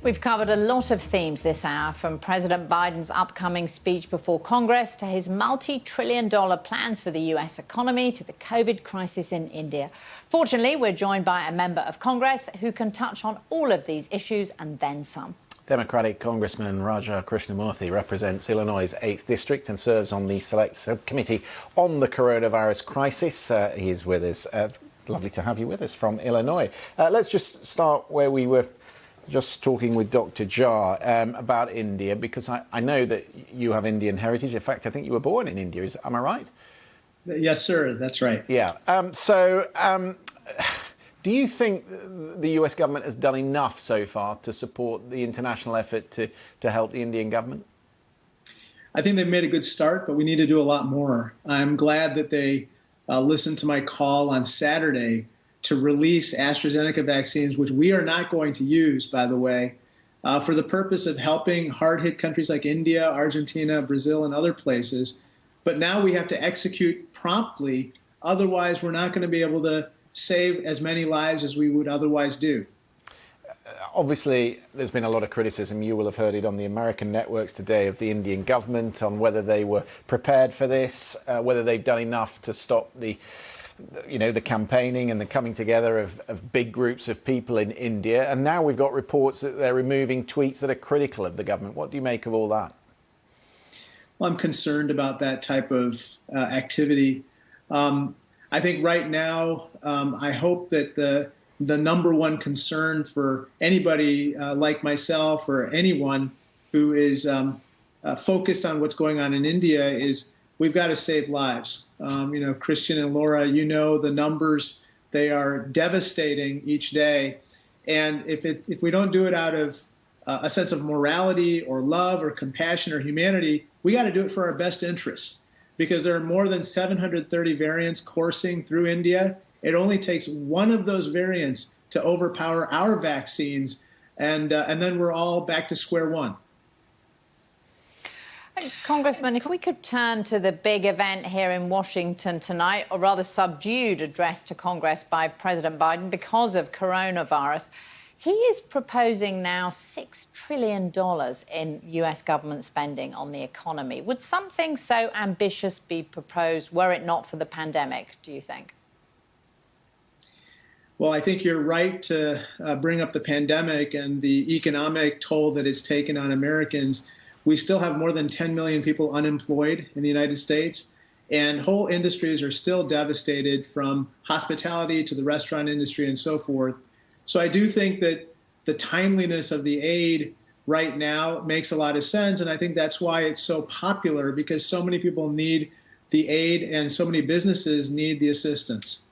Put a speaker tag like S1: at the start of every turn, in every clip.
S1: We've covered a lot of themes this hour, from President Biden's upcoming speech before Congress to his multi-trillion-dollar plans for the US economy to the COVID crisis in India. Fortunately, we're joined by a member of Congress who can touch on all of these issues and then some.
S2: Democratic Congressman Raja Krishnamoorthi represents Illinois' 8th District and serves on the Select Subcommittee on the coronavirus crisis. He is with us. Lovely to have you with us from Illinois. Let's just start where we were just talking with Dr. Jha about India, because I know that you have Indian heritage. In fact, I think you were born in India. Am I right?
S3: Yes, sir. That's right.
S2: Yeah. Do you think the US government has done enough so far to support the international effort to help the Indian government?
S3: I think they've made a good start, but we need to do a lot more. I'm glad that they listened to my call on Saturday to release AstraZeneca vaccines, which we are not going to use, by the way, for the purpose of helping hard-hit countries like India, Argentina, Brazil, and other places. But now we have to execute promptly. Otherwise, we're not going to be able to save as many lives as we would otherwise do.
S2: Obviously, there's been a lot of criticism, you will have heard it on the American networks today, of the Indian government on whether they were prepared for this, whether they've done enough to stop the campaigning and the coming together of big groups of people in India. And now we've got reports that they're removing tweets that are critical of the government. What do you make of all that?
S3: Well, I'm concerned about that type of activity. I think right now, I hope that the number one concern for anybody like myself or anyone who is focused on what's going on in India is we've got to save lives. Christian and Laura, the numbers, they are devastating each day. And if we don't do it out of a sense of morality or love or compassion or humanity, we got to do it for our best interests, because there are more than 730 variants coursing through India. It only takes one of those variants to overpower our vaccines, and then we're all back to square one.
S1: Congressman, if we could turn to the big event here in Washington tonight, or rather subdued address to Congress by President Biden because of coronavirus. He is proposing now $6 trillion in US government spending on the economy. Would something so ambitious be proposed were it not for the pandemic, do you think?
S3: Well, I think you're right to bring up the pandemic and the economic toll that it's taken on Americans. We still have more than 10 million people unemployed in the United States, and whole industries are still devastated, from hospitality to the restaurant industry and so forth. So I do think that the timeliness of the aid right now makes a lot of sense, and I think that's why it's so popular, because so many people need the aid and so many businesses need the assistance.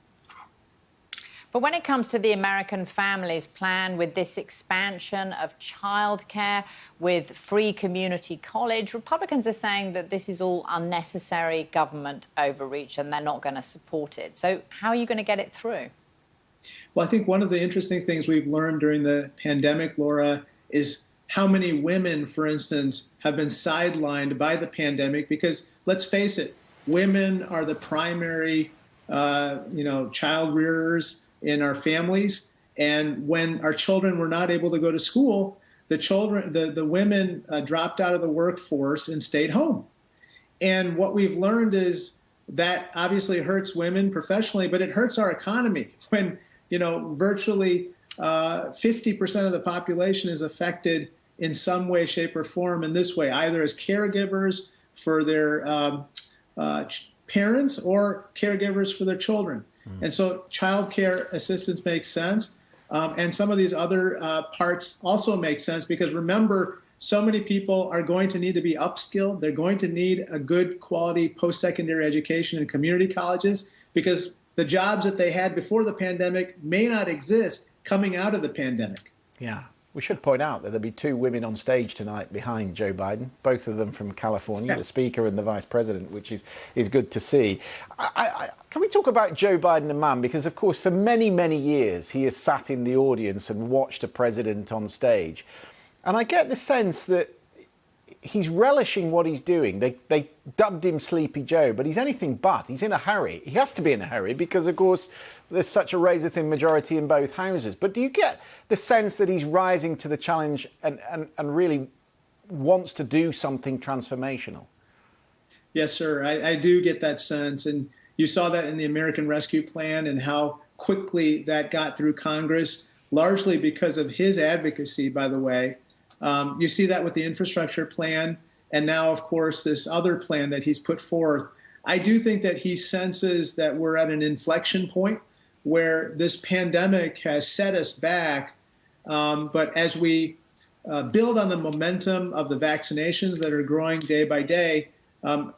S1: But when it comes to the American Families Plan, with this expansion of childcare, with free community college, Republicans are saying that this is all unnecessary government overreach and they're not going to support it. So how are you going to get it through?
S3: Well, I think one of the interesting things we've learned during the pandemic, Laura, is how many women, for instance, have been sidelined by the pandemic, because let's face it, women are the primary, child rearers in our families. And when our children were not able to go to school, the women dropped out of the workforce and stayed home. And what we've learned is that obviously hurts women professionally, but it hurts our economy when, virtually 50% of the population is affected in some way, shape, or form in this way, either as caregivers for their parents or caregivers for their children. And so child care assistance makes sense. And some of these other parts also make sense, because remember, so many people are going to need to be upskilled. They're going to need a good quality post-secondary education in community colleges, because the jobs that they had before the pandemic may not exist coming out of the pandemic.
S2: Yeah. We should point out that there'll be two women on stage tonight behind Joe Biden, both of them from California, the Speaker and the Vice President, which is good to see. Can we talk about Joe Biden and Mum? Because, of course, for many, many years, he has sat in the audience and watched a president on stage. And I get the sense that he's relishing what he's doing. They dubbed him Sleepy Joe, but he's anything but. He's in a hurry. He has to be in a hurry because, of course, there's such a razor-thin majority in both houses. But do you get the sense that he's rising to the challenge and really wants to do something transformational?
S3: Yes, sir. I do get that sense. And you saw that in the American Rescue Plan and how quickly that got through Congress, largely because of his advocacy, by the way. You see that with the infrastructure plan, and now, of course, this other plan that he's put forth. I do think that he senses that we're at an inflection point where this pandemic has set us back. But as we build on the momentum of the vaccinations that are growing day by day,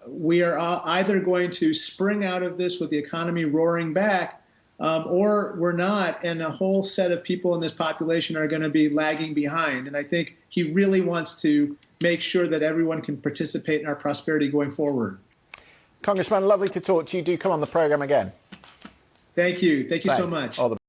S3: we are either going to spring out of this with the economy roaring back, or we're not, and a whole set of people in this population are going to be lagging behind. And I think he really wants to make sure that everyone can participate in our prosperity going forward.
S2: Congressman, lovely to talk to you. Do come on the programme again.
S3: Thank you. Thank you so
S2: Thanks.
S3: much.
S2: All the